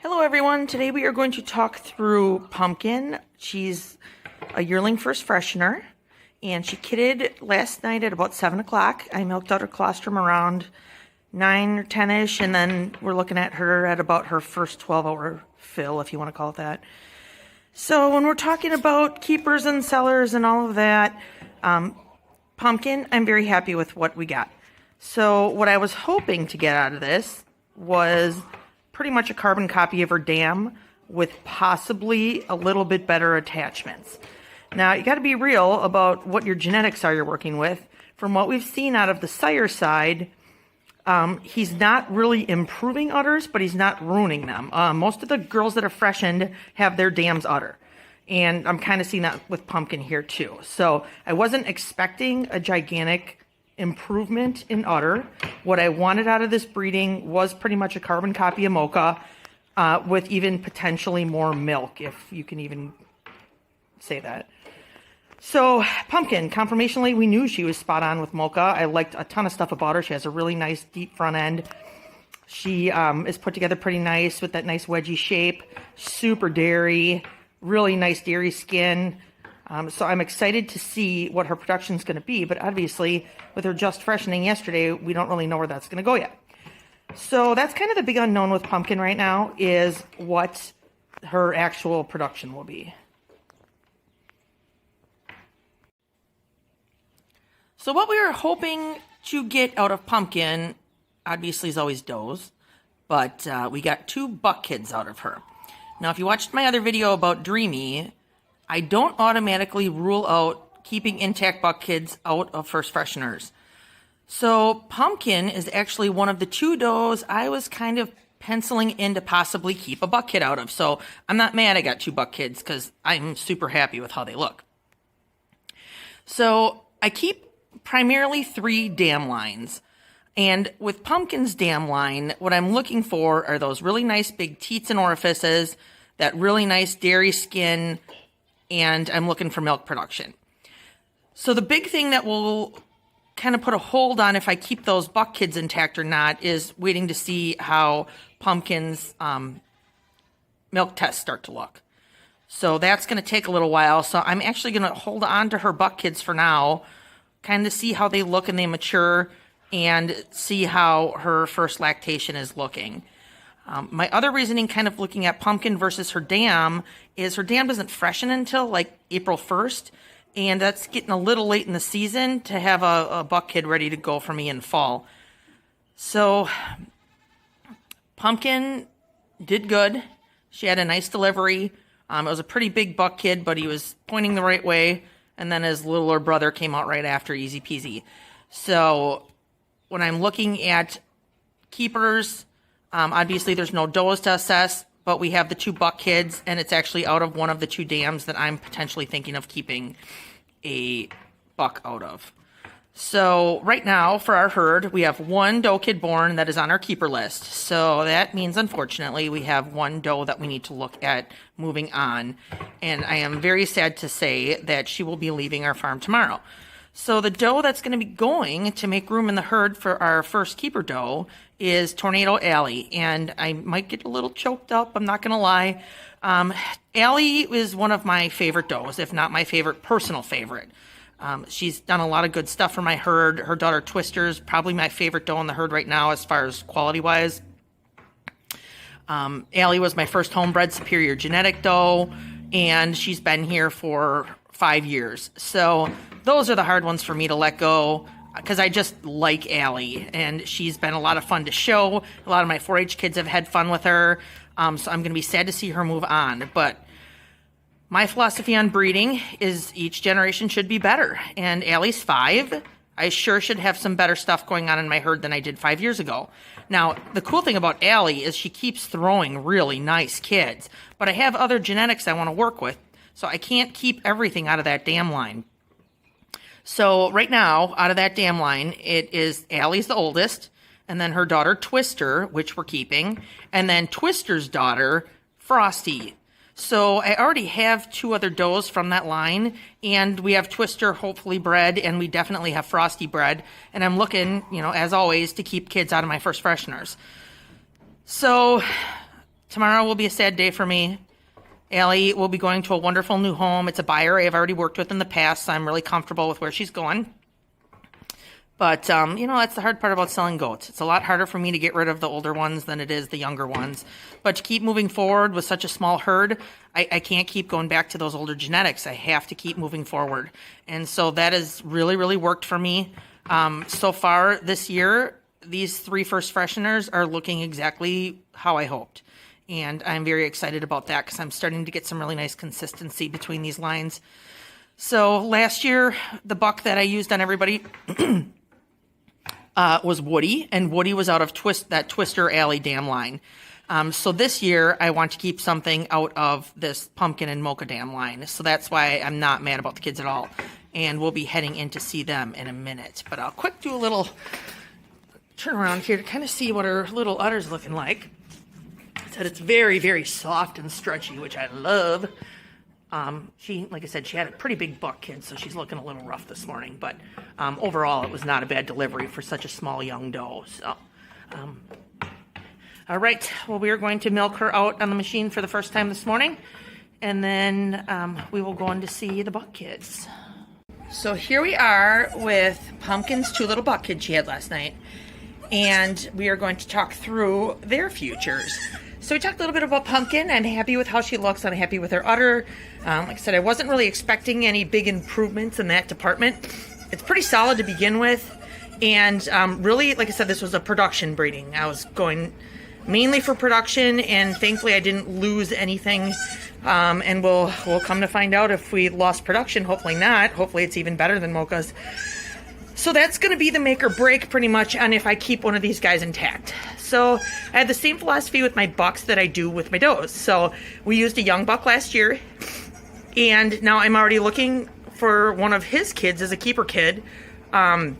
Hello everyone, today we are going to talk through Pumpkin. She's a yearling first freshener, and she kidded last night at about 7 o'clock. I milked out her colostrum around 9 or 10ish, and then we're looking at her at about her first 12-hour fill, if you want to call it that. So when we're talking about keepers and sellers and all of that, Pumpkin, I'm very happy with what we got. So what I was hoping to get out of this was pretty much a carbon copy of her dam with possibly a little bit better attachments. Now, you got to be real about what your genetics are you're working with. From what we've seen out of the sire side, he's not really improving udders, but he's not ruining them. Most of the girls that are freshened have their dams udder. And I'm kind of seeing that with Pumpkin here too. So I wasn't expecting a gigantic improvement in udder. What I wanted out of this breeding was pretty much a carbon copy of Mocha with even potentially more milk, if you can even say that. So Pumpkin, conformationally, we knew she was spot on with Mocha. I liked a ton of stuff about her. She has a really nice deep front end. She is put together pretty nice with that nice wedgy shape, super dairy, really nice dairy skin. So I'm excited to see what her production is going to be, but obviously with her just freshening yesterday, we don't really know where that's going to go yet. So that's kind of the big unknown with Pumpkin right now, is what her actual production will be. So what we were hoping to get out of Pumpkin, obviously, is always does, but we got 2 buck kids out of her. Now, if you watched my other video about Dreamy, I don't automatically rule out keeping intact buck kids out of first fresheners. So Pumpkin is actually one of the 2 does I was kind of penciling in to possibly keep a buck kid out of. So I'm not mad I got 2 buck kids because I'm super happy with how they look. So I keep primarily 3 dam lines. And with Pumpkin's dam line, what I'm looking for are those really nice big teats and orifices, that really nice dairy skin, and I'm looking for milk production. So the big thing that will kind of put a hold on if I keep those buck kids intact or not is waiting to see how Pumpkin's milk tests start to look. So that's going to take a little while. So I'm actually going to hold on to her buck kids for now, kind of see how they look and they mature, and see how her first lactation is looking. My other reasoning, kind of looking at Pumpkin versus her dam, is her dam doesn't freshen until like April 1st, and that's getting a little late in the season to have a buck kid ready to go for me in fall. So Pumpkin did good. She had a nice delivery. It was a pretty big buck kid, but he was pointing the right way, and then his littler brother came out right after, easy peasy. So when I'm looking at keepers, obviously there's no does to assess, but we have the 2 buck kids, and it's actually out of one of the 2 dams that I'm potentially thinking of keeping a buck out of. So right now for our herd, we have 1 doe kid born that is on our keeper list. So that means, unfortunately, we have 1 doe that we need to look at moving on. And I am very sad to say that she will be leaving our farm tomorrow. So the doe that's going to be going to make room in the herd for our first keeper doe is Tornado Allie. And I might get a little choked up, I'm not going to lie. Allie is one of my favorite does, if not my favorite personal favorite. She's done a lot of good stuff for my herd. Her daughter Twister is probably my favorite doe in the herd right now as far as quality-wise. Allie was my first homebred superior genetic doe, and she's been here for 5 years. So those are the hard ones for me to let go, because I just like Allie, and she's been a lot of fun to show. A lot of my 4-H kids have had fun with her, so I'm going to be sad to see her move on. But my philosophy on breeding is each generation should be better, and Allie's 5. I sure should have some better stuff going on in my herd than I did 5 years ago. Now, the cool thing about Allie is she keeps throwing really nice kids, but I have other genetics I want to work with, so I can't keep everything out of that dam line. So right now, out of that dam line, it is Allie's the oldest, and then her daughter Twister, which we're keeping, and then Twister's daughter, Frosty. So I already have 2 other does from that line, and we have Twister hopefully bred, and we definitely have Frosty bred, and I'm looking, as always, to keep kids out of my first fresheners. So tomorrow will be a sad day for me. Allie will be going to a wonderful new home. It's a buyer I've already worked with in the past, so I'm really comfortable with where she's going. But, you know, that's the hard part about selling goats. It's a lot harder for me to get rid of the older ones than it is the younger ones. But to keep moving forward with such a small herd, I can't keep going back to those older genetics. I have to keep moving forward. And so that has really, really worked for me. So far this year, these 3 first fresheners are looking exactly how I hoped. And I'm very excited about that because I'm starting to get some really nice consistency between these lines. So last year, the buck that I used on everybody was Woody, and Woody was out of that Twister Alley dam line. So this year, I want to keep something out of this Pumpkin and Mocha dam line. So that's why I'm not mad about the kids at all. And we'll be heading in to see them in a minute. But I'll quick do a little turn around here to kind of see what her little udder's looking like. Said it's very, very soft and stretchy, which I love. She, like I said, she had a pretty big buck kid, so she's looking a little rough this morning. But overall, it was not a bad delivery for such a small young doe. So, all right. Well, we are going to milk her out on the machine for the first time this morning, and then we will go on to see the buck kids. So here we are with Pumpkin's 2 little buck kids she had last night, and we are going to talk through their futures. So we talked a little bit about Pumpkin. I'm happy with how she looks. I'm happy with her udder. Like I said, I wasn't really expecting any big improvements in that department. It's pretty solid to begin with. And really, like I said, this was a production breeding. I was going mainly for production, and thankfully I didn't lose anything. And we'll come to find out if we lost production. Hopefully not. Hopefully it's even better than Mocha's. So that's going to be the make or break pretty much on if I keep one of these guys intact. So I had the same philosophy with my bucks that I do with my does. So we used a young buck last year, and now I'm already looking for one of his kids as a keeper kid. And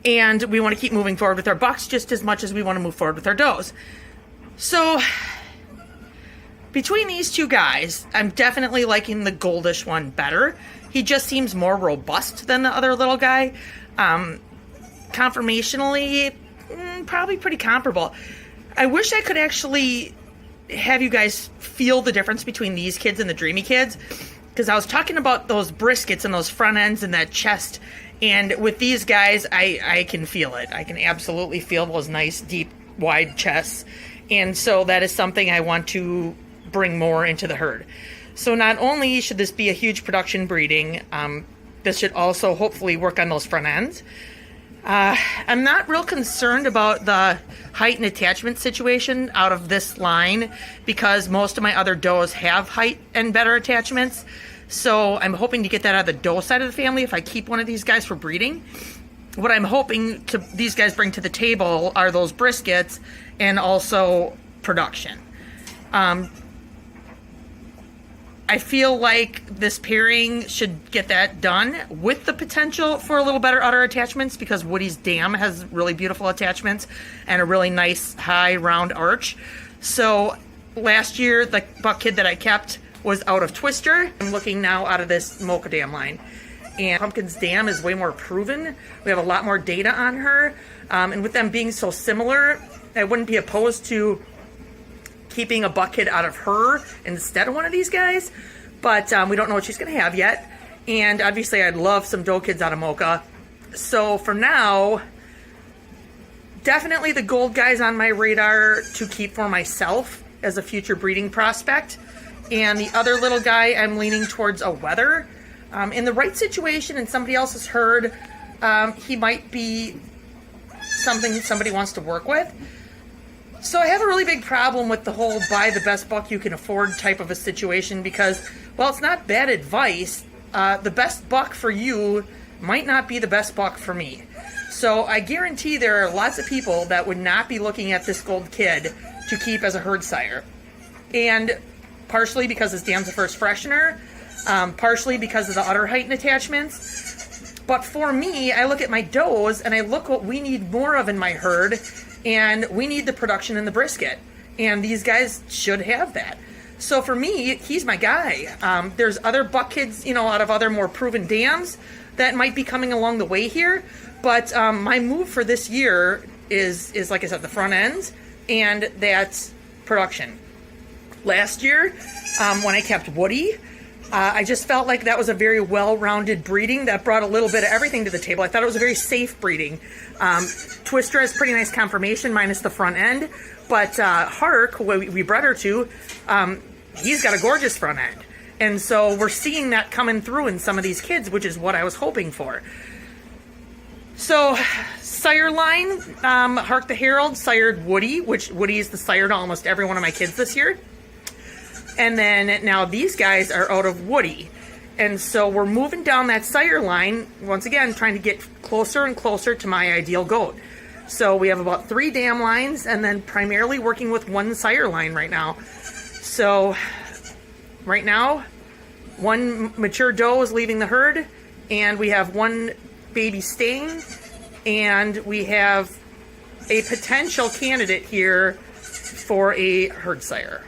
we want to keep moving forward with our bucks just as much as we want to move forward with our does. So between these 2 guys, I'm definitely liking the goldish one better. He just seems more robust than the other little guy. Conformationally, probably pretty comparable. I wish I could actually have you guys feel the difference between these kids and the Dreamy kids, because I was talking about those briskets and those front ends and that chest, and with these guys, I can feel it. I can absolutely feel those nice, deep, wide chests, and so that is something I want to bring more into the herd. So not only should this be a huge production breeding, this should also hopefully work on those front ends. I'm not real concerned about the height and attachment situation out of this line because most of my other does have height and better attachments. So I'm hoping to get that out of the doe side of the family if I keep one of these guys for breeding. What I'm hoping these guys bring to the table are those briskets and also production. I feel like this pairing should get that done with the potential for a little better udder attachments because Woody's dam has really beautiful attachments and a really nice high round arch. So last year, the buck kid that I kept was out of Twister. I'm looking now out of this Mocha dam line. And Pumpkin's dam is way more proven. We have a lot more data on her. And with them being so similar, I wouldn't be opposed to keeping a buck kid out of her instead of one of these guys, but we don't know what she's going to have yet. And obviously I'd love some doe kids out of Mocha. So for now, definitely the gold guy's on my radar to keep for myself as a future breeding prospect. And the other little guy, I'm leaning towards a wether. In the right situation and somebody else has heard, he might be something somebody wants to work with. So I have a really big problem with the whole buy the best buck you can afford type of a situation because, well, it's not bad advice. The best buck for you might not be the best buck for me. So I guarantee there are lots of people that would not be looking at this gold kid to keep as a herd sire. And partially because his dam's the first freshener, partially because of the udder height and attachments. But for me, I look at my does and I look what we need more of in my herd. And we need the production in the brisket. And these guys should have that. So for me, he's my guy. There's other buck kids, out of other more proven dams that might be coming along the way here. But my move for this year is like I said, the front ends and that production. Last year, when I kept Woody, I just felt like that was a very well-rounded breeding that brought a little bit of everything to the table. I thought it was a very safe breeding. Twister has pretty nice conformation minus the front end, but Hark, who we bred her to, he's got a gorgeous front end. And so we're seeing that coming through in some of these kids, which is what I was hoping for. So sire line, Hark the Herald sired Woody, which Woody is the sire to almost every one of my kids this year. And then now these guys are out of Woody. And so we're moving down that sire line, once again, trying to get closer and closer to my ideal goat. So we have about 3 dam lines and then primarily working with 1 sire line right now. So right now, 1 mature doe is leaving the herd and we have 1 baby staying and we have a potential candidate here for a herd sire.